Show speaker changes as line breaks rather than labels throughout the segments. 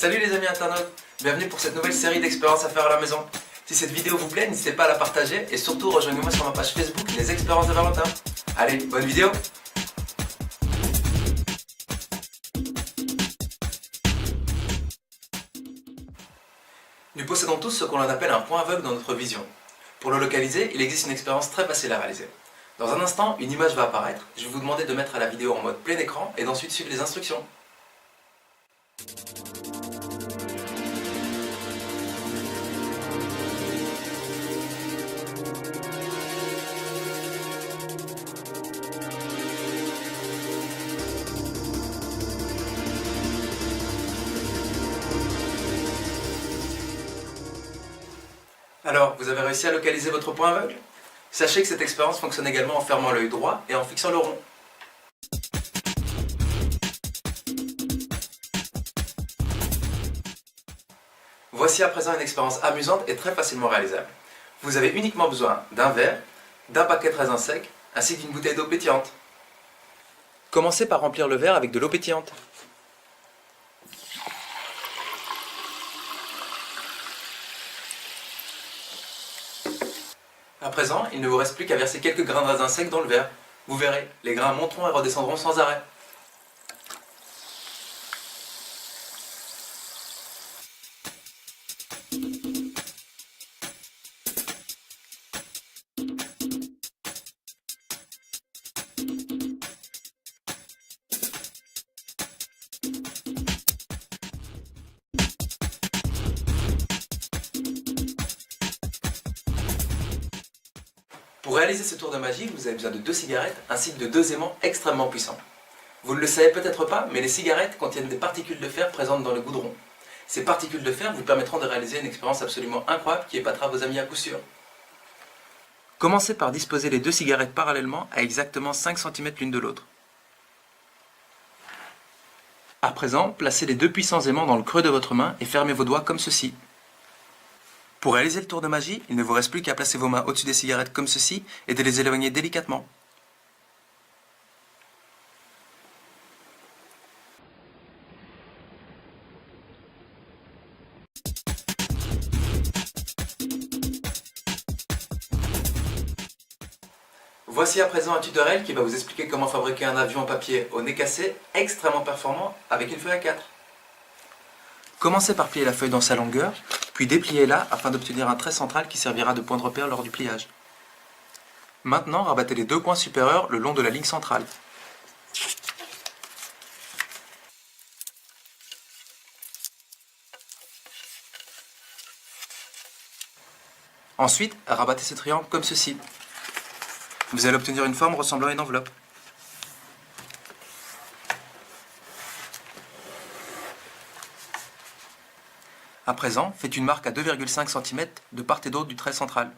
Salut les amis internautes, bienvenue pour cette nouvelle série d'expériences à faire à la maison. Si cette vidéo vous plaît, n'hésitez pas à la partager et surtout rejoignez-moi sur ma page Facebook Les Expériences de Valentin. Allez, bonne vidéo. Nous possédons tous ce qu'on appelle un point aveugle dans notre vision. Pour le localiser, il existe une expérience très facile à réaliser. Dans un instant, une image va apparaître, je vais vous demander de mettre la vidéo en mode plein écran et d'ensuite suivre les instructions. Alors, vous avez réussi à localiser votre point aveugle? Sachez que cette expérience fonctionne également en fermant l'œil droit et en fixant le rond. Voici à présent une expérience amusante et très facilement réalisable. Vous avez uniquement besoin d'un verre, d'un paquet de raisins secs, ainsi qu'une bouteille d'eau pétillante. Commencez par remplir le verre avec de l'eau pétillante. À présent, il ne vous reste plus qu'à verser quelques grains de raisin secs dans le verre. Vous verrez, les grains monteront et redescendront sans arrêt. Pour réaliser ce tour de magie, vous avez besoin de 2 cigarettes ainsi que de 2 aimants extrêmement puissants. Vous ne le savez peut-être pas, mais les cigarettes contiennent des particules de fer présentes dans le goudron. Ces particules de fer vous permettront de réaliser une expérience absolument incroyable qui épatera vos amis à coup sûr. Commencez par disposer les 2 cigarettes parallèlement à exactement 5 cm l'une de l'autre. À présent, placez les 2 puissants aimants dans le creux de votre main et fermez vos doigts comme ceci. Pour réaliser le tour de magie, il ne vous reste plus qu'à placer vos mains au-dessus des cigarettes comme ceci et de les éloigner délicatement. Voici à présent un tutoriel qui va vous expliquer comment fabriquer un avion en papier au nez cassé extrêmement performant avec une feuille A4. Commencez par plier la feuille dans sa longueur, puis dépliez-la afin d'obtenir un trait central qui servira de point de repère lors du pliage. Maintenant, rabattez les 2 coins supérieurs le long de la ligne centrale. Ensuite, rabattez ce triangle comme ceci. Vous allez obtenir une forme ressemblant à une enveloppe. À présent, faites une marque à 2,5 cm de part et d'autre du trait central.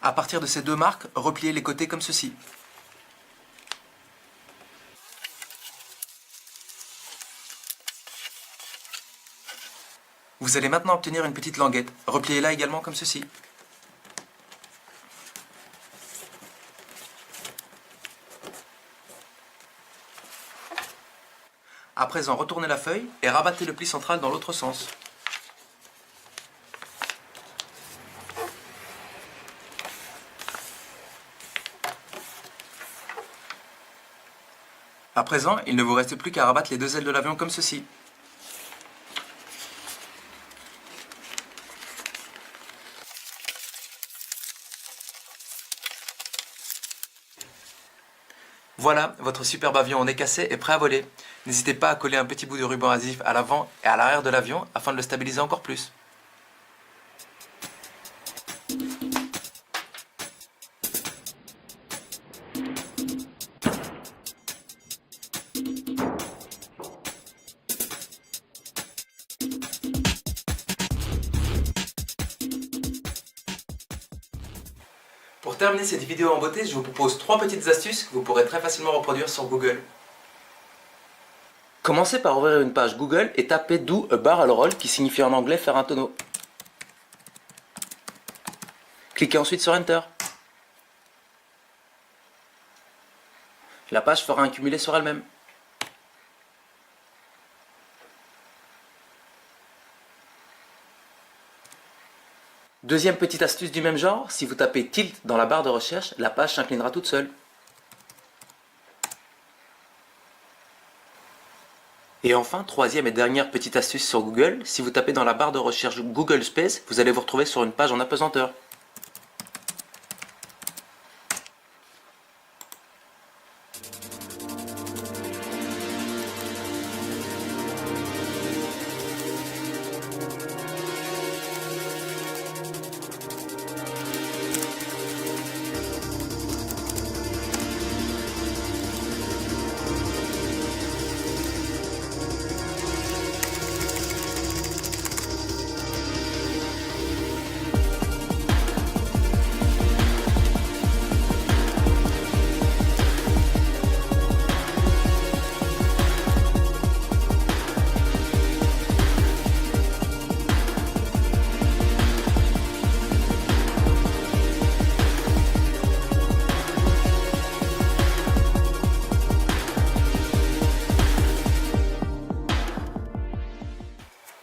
À partir de ces 2 marques, repliez les côtés comme ceci. Vous allez maintenant obtenir une petite languette. Repliez-la également comme ceci. À présent, retournez la feuille et rabattez le pli central dans l'autre sens. À présent, il ne vous reste plus qu'à rabattre les 2 ailes de l'avion comme ceci. Voilà, votre superbe avion au nez cassé est prêt à voler. N'hésitez pas à coller un petit bout de ruban adhésif à l'avant et à l'arrière de l'avion afin de le stabiliser encore plus. Pour terminer cette vidéo en beauté, je vous propose 3 petites astuces que vous pourrez très facilement reproduire sur Google. Commencez par ouvrir une page Google et tapez Do a barrel roll qui signifie en anglais faire un tonneau. Cliquez ensuite sur Enter. La page fera un cumulé sur elle-même. Deuxième petite astuce du même genre, si vous tapez tilt dans la barre de recherche, la page s'inclinera toute seule. Et enfin, troisième et dernière petite astuce sur Google, si vous tapez dans la barre de recherche Google Space, vous allez vous retrouver sur une page en apesanteur.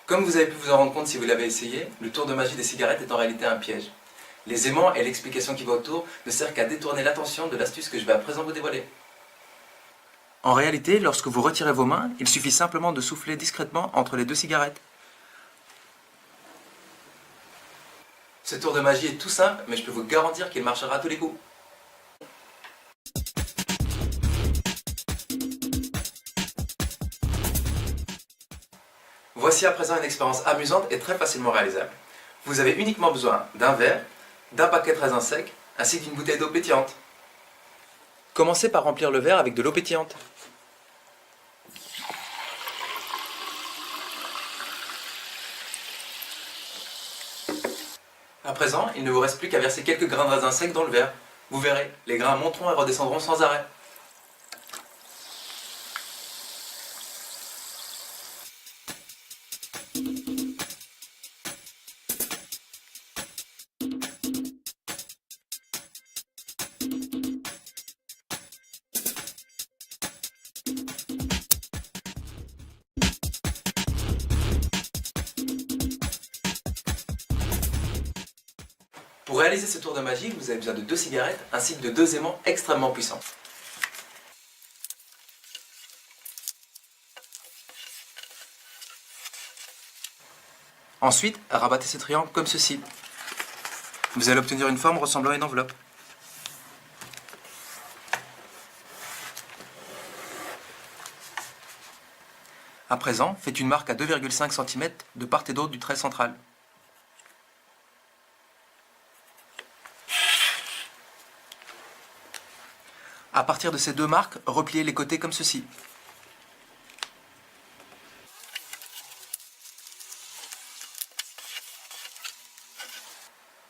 Comme vous avez pu vous en rendre compte si vous l'avez essayé, le tour de magie des cigarettes est en réalité un piège. Les aimants et l'explication qui va autour ne servent qu'à détourner l'attention de l'astuce que je vais à présent vous dévoiler. En réalité, lorsque vous retirez vos mains, il suffit simplement de souffler discrètement entre les deux cigarettes. Ce tour de magie est tout simple, mais je peux vous garantir qu'il marchera à tous les coups. Voici à présent une expérience amusante et très facilement réalisable. Vous avez uniquement besoin d'un verre, d'un paquet de raisins secs, ainsi qu'une bouteille d'eau pétillante. Commencez par remplir le verre avec de l'eau pétillante. À présent, il ne vous reste plus qu'à verser quelques grains de raisin secs dans le verre. Vous verrez, les grains monteront et redescendront sans arrêt. Pour réaliser ce tour de magie, vous avez besoin de 2 cigarettes ainsi que de 2 aimants extrêmement puissants. Ensuite, rabattez ce triangle comme ceci. Vous allez obtenir une forme ressemblant à une enveloppe. À présent, faites une marque à 2,5 cm de part et d'autre du trait central. À partir de ces 2 marques, repliez les côtés comme ceci.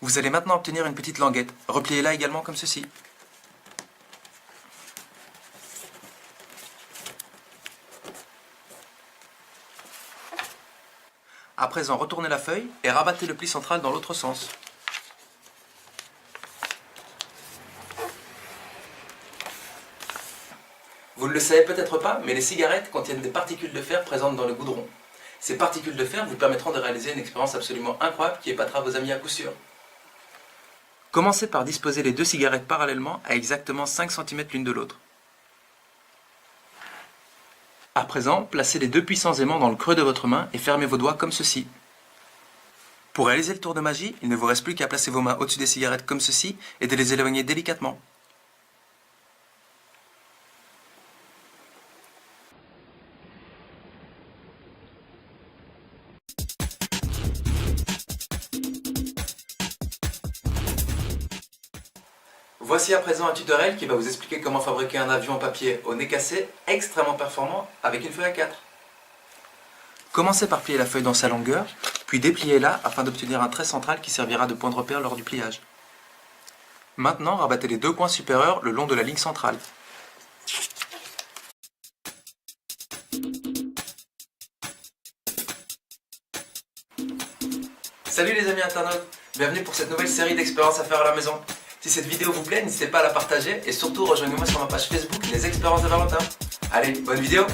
Vous allez maintenant obtenir une petite languette. Repliez-la également comme ceci. À présent, retournez la feuille et rabattez le pli central dans l'autre sens. Vous ne le savez peut-être pas, mais les cigarettes contiennent des particules de fer présentes dans le goudron. Ces particules de fer vous permettront de réaliser une expérience absolument incroyable qui épatera vos amis à coup sûr. Commencez par disposer les 2 cigarettes parallèlement à exactement 5 cm l'une de l'autre. À présent, placez les 2 puissants aimants dans le creux de votre main et fermez vos doigts comme ceci. Pour réaliser le tour de magie, il ne vous reste plus qu'à placer vos mains au-dessus des cigarettes comme ceci et de les éloigner délicatement. Voici à présent un tutoriel qui va vous expliquer comment fabriquer un avion en papier au nez cassé extrêmement performant avec une feuille A4. Commencez par plier la feuille dans sa longueur, puis dépliez-la afin d'obtenir un trait central qui servira de point de repère lors du pliage. Maintenant, rabattez les 2 coins supérieurs le long de la ligne centrale. Salut les amis internautes, bienvenue pour cette nouvelle série d'expériences à faire à la maison. Si cette vidéo vous plaît, n'hésitez pas à la partager et surtout rejoignez-moi sur ma page Facebook Les Expériences de Valentin. Allez, bonne vidéo!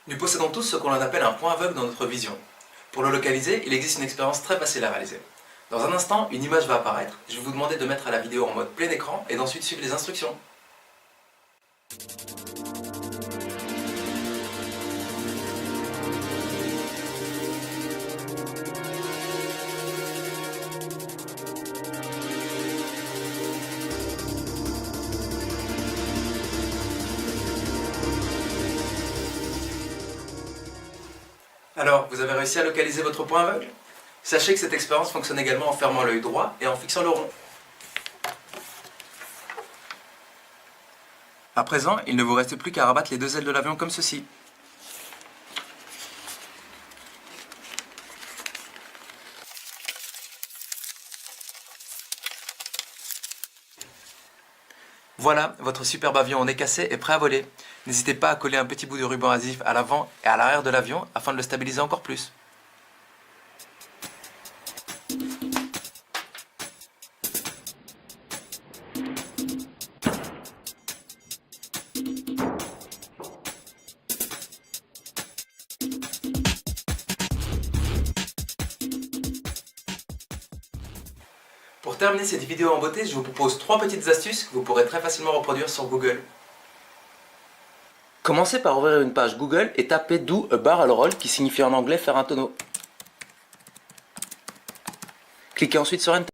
Nous possédons tous ce qu'on appelle un point aveugle dans notre vision. Pour le localiser, il existe une expérience très facile à réaliser. Dans un instant, une image va apparaître, je vais vous demander de mettre la vidéo en mode plein écran et d'ensuite suivre les instructions. Alors, vous avez réussi à localiser votre point aveugle? Sachez que cette expérience fonctionne également en fermant l'œil droit et en fixant le rond. À présent, il ne vous reste plus qu'à rabattre les deux ailes de l'avion comme ceci. Voilà, votre superbe avion en est cassé et prêt à voler. N'hésitez pas à coller un petit bout de ruban adhésif à l'avant et à l'arrière de l'avion afin de le stabiliser encore plus. Pour terminer cette vidéo en beauté, je vous propose 3 petites astuces que vous pourrez très facilement reproduire sur Google. Commencez par ouvrir une page Google et tapez Do a barrel roll qui signifie en anglais faire un tonneau. Cliquez ensuite sur Enter.